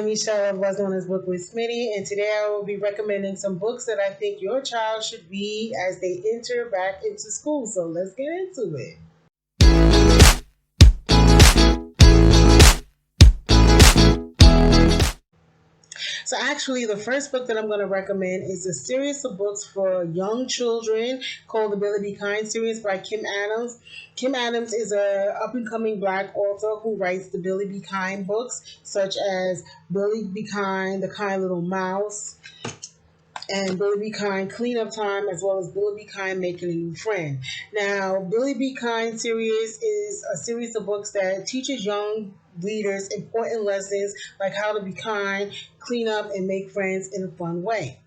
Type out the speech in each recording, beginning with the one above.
I'm Michelle of Was On His Book with Smitty, and today I will be recommending some books that I think your child should read as they enter back into school. So let's get into it. So actually, the first book that I'm going to recommend is a series of books for young children called the Billy Be Kind series by Kim Adams. Kim Adams is a up-and-coming Black author who writes the Billy Be Kind books, such as Billy Be Kind, The Kind Little Mouse, and Billy Be Kind Cleanup Time, as well as Billy Be Kind Making a New Friend. Now, Billy Be Kind series is a series of books that teaches young readers important lessons like how to be kind, clean up, and make friends in a fun way.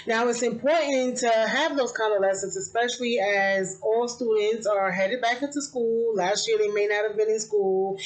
Now, it's important to have those kind of lessons, especially as all students are headed back into school. Last year, they may not have been in school,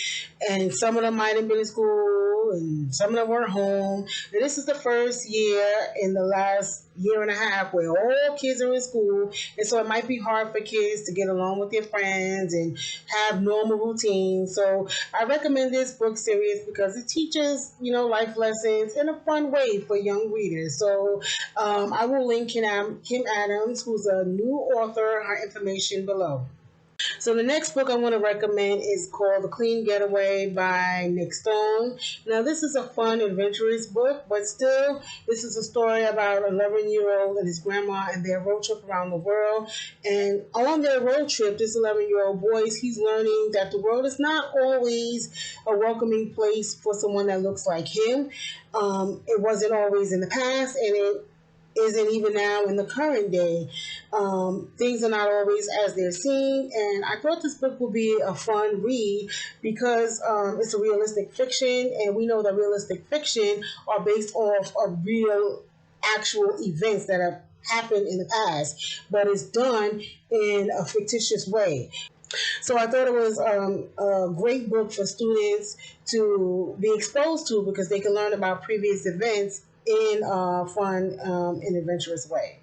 and some of them might have been in school, and some of them were home. And this is the first year in the last year and a half where all kids are in school, and so it might be hard for kids to get along with their friends and have normal routines. So I recommend this book series because it teaches, life lessons in a fun way for young readers. So I will link Kim Adams, who's a new author, her information below. So the next book I want to recommend is called The Clean Getaway by Nick Stone. Now this is a fun, adventurous book, but still, this is a story about an 11-year-old and his grandma and their road trip around the world. And on their road trip, this 11-year-old boy, he's learning that the world is not always a welcoming place for someone that looks like him. It wasn't always in the past, and it isn't even now in the current day. Things are not always as they're seen, and I thought this book would be a fun read because it's a realistic fiction, and we know that realistic fiction are based off of real, actual events that have happened in the past, but it's done in a fictitious way. So I thought it was a great book for students to be exposed to because they can learn about previous events in a fun and adventurous way.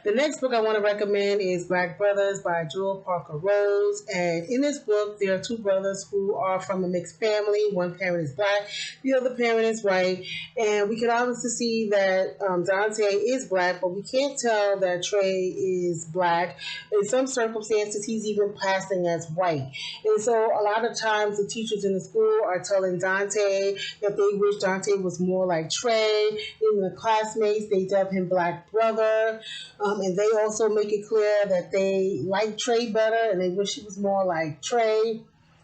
The next book I want to recommend is Black Brothers by Jewell Rhodes. And in this book, there are two brothers who are from a mixed family. One parent is Black, the other parent is white. And we can obviously see that Dante is Black, but we can't tell that Trey is Black. In some circumstances, he's even passing as white. And so a lot of times the teachers in the school are telling Dante that they wish Dante was more like Trey. Even the classmates, they dub him Black Brother. And they also make it clear that they like Trey better and they wish he was more like Trey.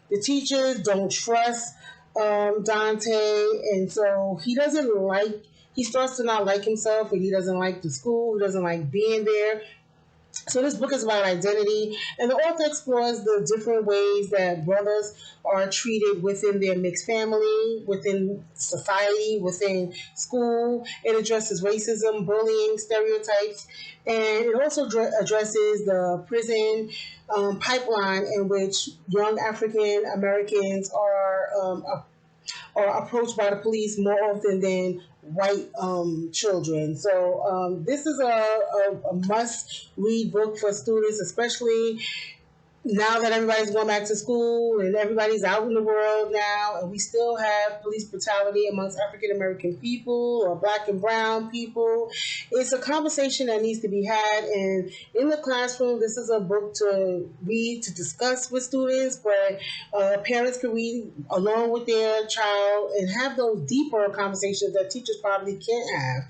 The teachers don't trust Dante, and so he starts to not like himself, and he doesn't like the school, he doesn't like being there. So this book is about identity, and the author explores the different ways that brothers are treated within their mixed family, within society, within school. It addresses racism, bullying, stereotypes, and it also addresses the prison pipeline in which young African Americans are approached by the police more often than white children. So this is a must-read book for students, especially now that everybody's going back to school and everybody's out in the world now, and we still have police brutality amongst African American people or Black and brown people. It's a conversation that needs to be had, and in the classroom, this is a book to read, to discuss with students, but parents can read along with their child and have those deeper conversations that teachers probably can't have.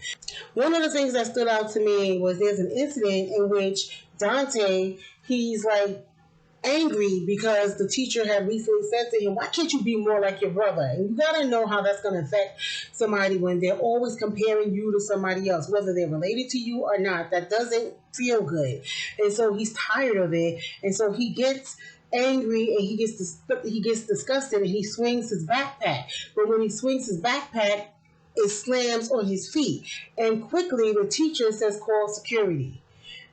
One of the things that stood out to me was there's an incident in which Dante, he's like angry because the teacher had recently said to him, why can't you be more like your brother? And you got to know how that's going to affect somebody when they're always comparing you to somebody else, whether they're related to you or not. That doesn't feel good. And so he's tired of it. And so he gets angry and he gets disgusted and he swings his backpack. But when he swings his backpack, it slams on his feet. And quickly the teacher says, call security.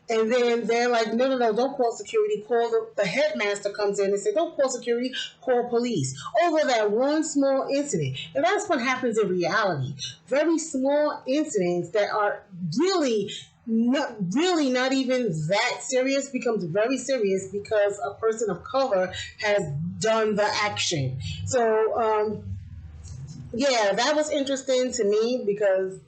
And then they're like, no, don't call security. Call the headmaster comes in and says, don't call security, call police. Over that one small incident. And that's what happens in reality. Very small incidents that are really not even that serious becomes very serious because a person of color has done the action. So Yeah, that was interesting to me because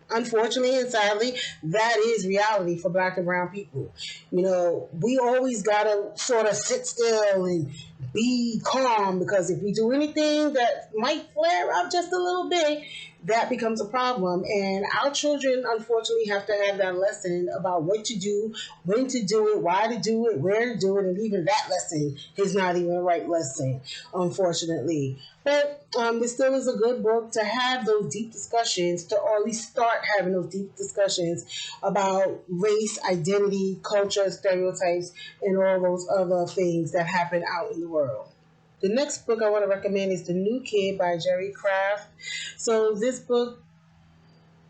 unfortunately and sadly, that is reality for black and brown people. You know, we always gotta sort of sit still and be calm because if we do anything that might flare up just a little bit, that becomes a problem. And our children, unfortunately, have to have that lesson about what to do, when to do it, why to do it, where to do it, and even that lesson is not even the right lesson, unfortunately. But it still is a good book to have those deep discussions, to or at least start having those deep discussions about race, identity, culture, stereotypes, and all those other things that happen out in the world. The next book I want to recommend is The New Kid by Jerry Craft. So this book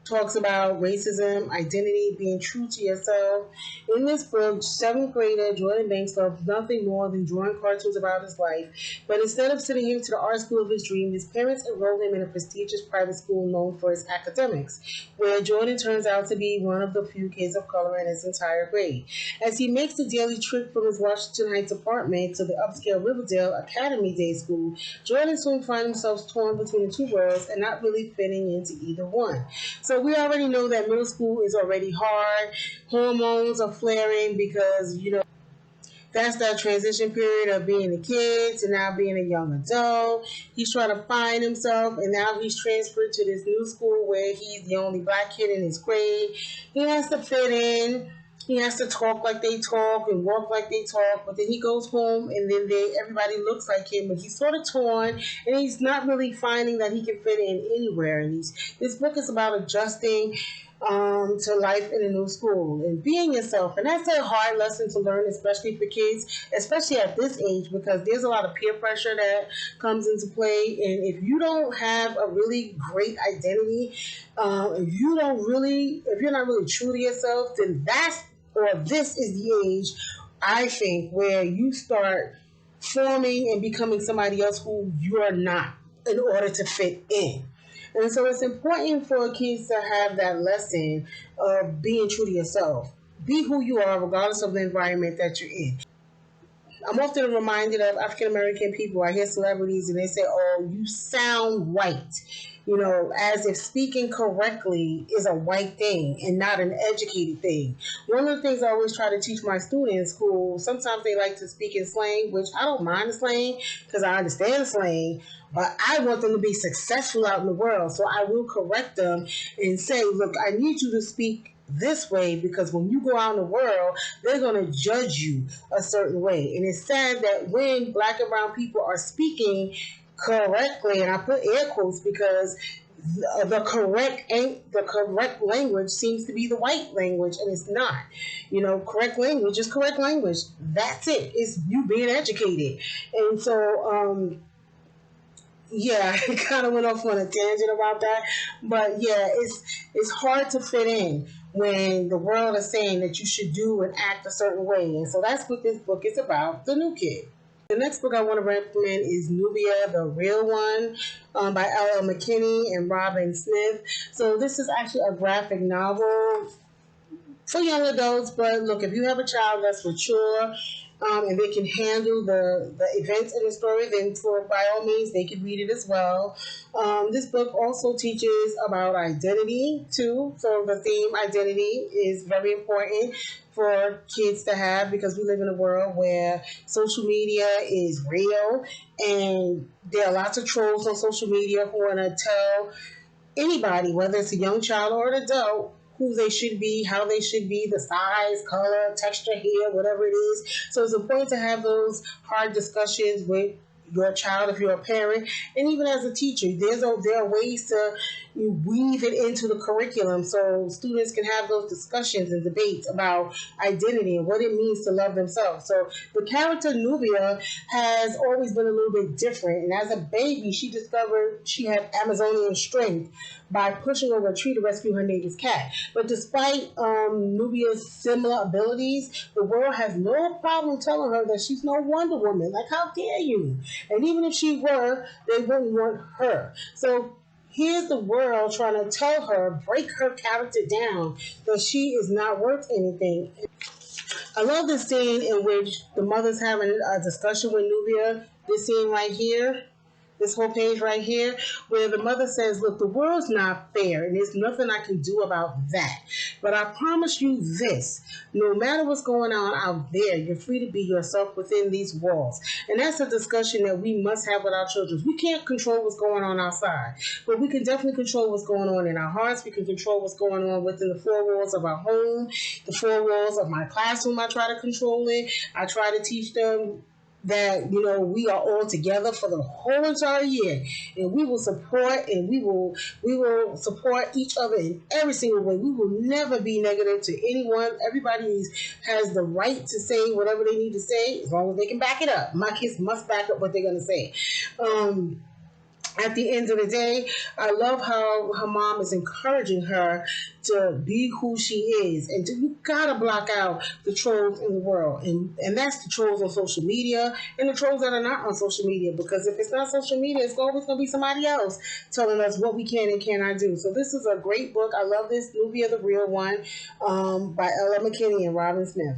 talks about racism, identity, being true to yourself. In this book, seventh grader Jordan Banks loves nothing more than drawing cartoons about his life. But instead of sending him to the art school of his dream, his parents enrolled him in a prestigious private school known for its academics, where Jordan turns out to be one of the few kids of color in his entire grade. As he makes the daily trip from his Washington Heights apartment to the upscale Riverdale Academy Day School, Jordan soon finds himself torn between the two worlds and not really fitting into either one. So we already know that middle school is already hard. Hormones are flaring because, you know, that's that transition period of being a kid to now being a young adult. He's trying to find himself, and now he's transferred to this new school where he's the only black kid in his grade. He has to fit in. He has to talk like they talk and walk like they talk, but then he goes home and then everybody looks like him, but he's sort of torn and he's not really finding that he can fit in anywhere. And this book is about adjusting to life in a new school and being yourself. And that's a hard lesson to learn, especially for kids, especially at this age, because there's a lot of peer pressure that comes into play. And if you don't have a really great identity, if you're not really true to yourself, then this is the age, I think, where you start forming and becoming somebody else who you are not in order to fit in. And so it's important for kids to have that lesson of being true to yourself. Be who you are, regardless of the environment that you're in. I'm often reminded of African American people. I hear celebrities and they say, "Oh, you sound white." You know, as if speaking correctly is a white thing and not an educated thing. One of the things I always try to teach my students who sometimes they like to speak in slang, which I don't mind the slang because I understand slang, but I want them to be successful out in the world. So I will correct them and say, look, I need you to speak this way because when you go out in the world, they're going to judge you a certain way. And it's sad that when black and brown people are speaking correctly, and I put air quotes because the correct language seems to be the white language, and it's not. You know, correct language is correct language. That's it. It's you being educated. And so yeah, I kind of went off on a tangent about that, but yeah, it's hard to fit in when the world is saying that you should do and act a certain way, and so that's what this book is about, The New Kid. The next book I want to recommend is Nubia, the Real One, by McKinney and Robyn Smith. So this is actually a graphic novel for young adults, but look, if you have a child that's mature and they can handle the events in the story, then by all means, they can read it as well. This book also teaches about identity, too. So the theme identity is very important for kids to have because we live in a world where social media is real and there are lots of trolls on social media who want to tell anybody, whether it's a young child or an adult, who they should be, how they should be, the size, color, texture, hair, whatever it is. So it's important to have those hard discussions with your child if you're a parent, and even as a teacher, there are ways to weave it into the curriculum so students can have those discussions and debates about identity and what it means to love themselves. So the character Nubia has always been a little bit different, and as a baby, she discovered she had Amazonian strength by pushing over a tree to rescue her neighbor's cat. But despite Nubia's similar abilities, the world has no problem telling her that she's no Wonder Woman. Like, how dare you? And even if she were, they wouldn't want her. So here's the world trying to tell her, break her character down, that she is not worth anything. I love this scene in which the mother's having a discussion with Nubia. This scene right here. This whole page right here, where the mother says, look, the world's not fair and there's nothing I can do about that. But I promise you this, no matter what's going on out there, you're free to be yourself within these walls. And that's a discussion that we must have with our children. We can't control what's going on outside, but we can definitely control what's going on in our hearts. We can control what's going on within the four walls of our home, the four walls of my classroom. I try to control it. I try to teach them that, you know, we are all together for the whole entire year, and we will support, and we will support each other in every single way. We will never be negative to anyone. Everybody has the right to say whatever they need to say, as long as they can back it up. My kids must back up what they're going to say. At the end of the day, I love how her mom is encouraging her to be who she is. And you gotta block out the trolls in the world. And that's the trolls on social media and the trolls that are not on social media. Because if it's not social media, it's always gonna be somebody else telling us what we can and cannot do. So this is a great book. I love this, Nubia the Real One, by Ella McKinney and Robyn Smith.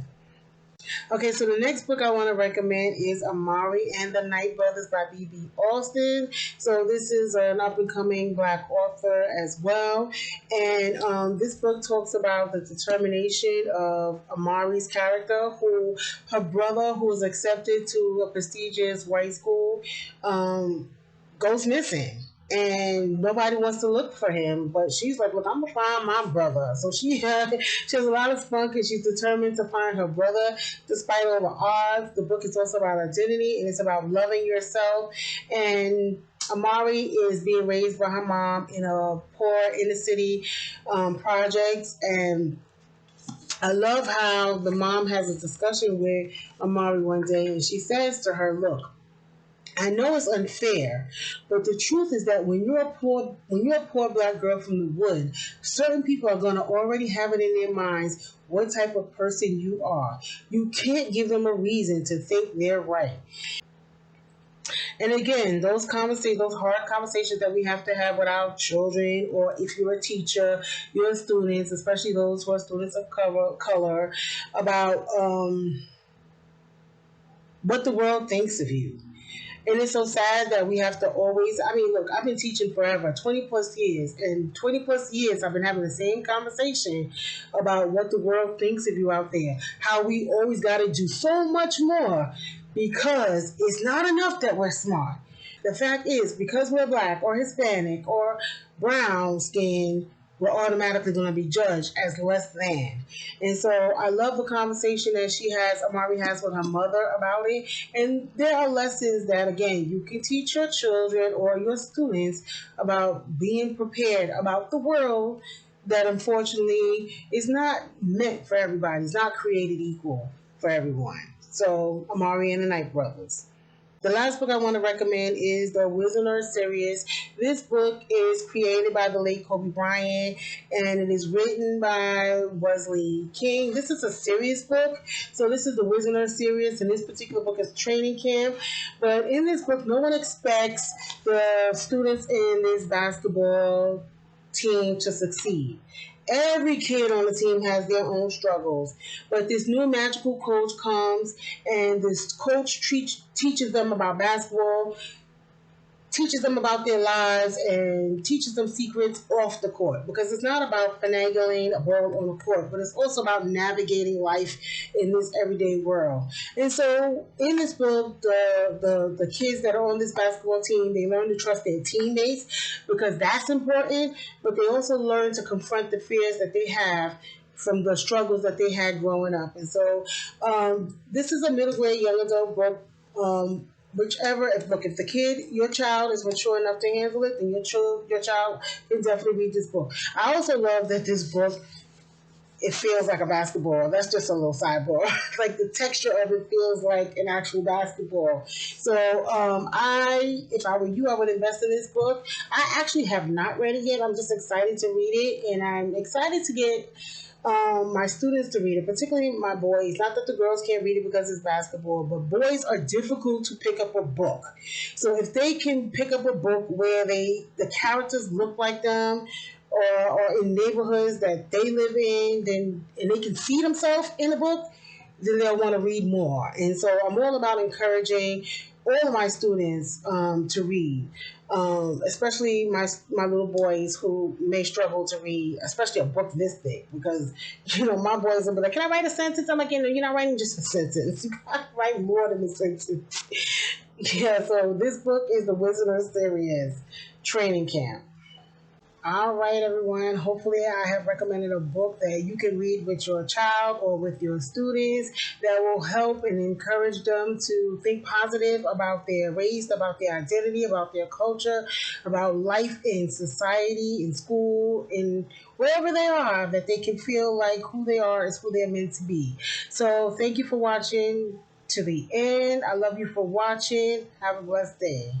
Okay, so the next book I want to recommend is Amari and the Night Brothers by B.B. Alston. So this is an up-and-coming Black author as well. And this book talks about the determination of Amari's character, who her brother, who is accepted to a prestigious white school, goes missing. And nobody wants to look for him, but she's like, look, I'm gonna find my brother. So she has a lot of spunk, and she's determined to find her brother despite all the odds. The book is also about identity, and it's about loving yourself. And Amari is being raised by her mom in a poor inner city project, and I love how the mom has a discussion with Amari one day, and she says to her, look, I know it's unfair, but the truth is that when you're a poor black girl from the wood, certain people are going to already have it in their minds what type of person you are. You can't give them a reason to think they're right. And again, those hard conversations that we have to have with our children, or if you're a teacher, your students, especially those who are students of color, about what the world thinks of you. And it's so sad that we have to always, I mean, look, I've been teaching forever, 20 plus years. And 20 plus years, I've been having the same conversation about what the world thinks of you out there. How we always got to do so much more because it's not enough that we're smart. The fact is, because we're black or Hispanic or brown skinned, we're automatically going to be judged as less than. And so I love the conversation that Amari has with her mother about it. And there are lessons that, again, you can teach your children or your students about being prepared about the world that unfortunately is not meant for everybody. It's not created equal for everyone. So Amari and the Night Brothers. The last book I want to recommend is the Wizenard series. This book is created by the late Kobe Bryant, and it is written by Wesley King. This is a serious book. So this is the Wizenard series, and this particular book is training camp. But in this book, no one expects the students in this basketball team to succeed. Every kid on the team has their own struggles, but this new magical coach comes, and this coach teaches them about basketball, teaches them about their lives, and teaches them secrets off the court, because it's not about finagling a ball on the court, but it's also about navigating life in this everyday world. And so in this book, the kids that are on this basketball team, they learn to trust their teammates, because that's important, but they also learn to confront the fears that they have from the struggles that they had growing up. And so this is a middle grade young adult book. If your child is mature enough to handle it, then your child can definitely read this book. I also love that this book, it feels like a basketball. That's just a little sidebar. Like the texture of it feels like an actual basketball. So if I were you, I would invest in this book. I actually have not read it yet. I'm just excited to read it, and I'm excited to get my students to read it, particularly my boys. Not that the girls can't read it because it's basketball, but boys are difficult to pick up a book. So if they can pick up a book where the characters look like them, or in neighborhoods that they live in, and they can see themselves in the book, then they'll want to read more. And so I'm all about encouraging all of my students to read, especially my little boys who may struggle to read, especially a book this thick, because my boys will be like, "Can I write a sentence?" I'm like, "You're not writing just a sentence. You gotta write more than a sentence." Yeah. So this book is the Wizenard series, Training Camp. All right, everyone. Hopefully, I have recommended a book that you can read with your child or with your students that will help and encourage them to think positive about their race, about their identity, about their culture, about life in society, in school, in wherever they are, that they can feel like who they are is who they're meant to be. So, thank you for watching to the end. I love you for watching. Have a blessed day.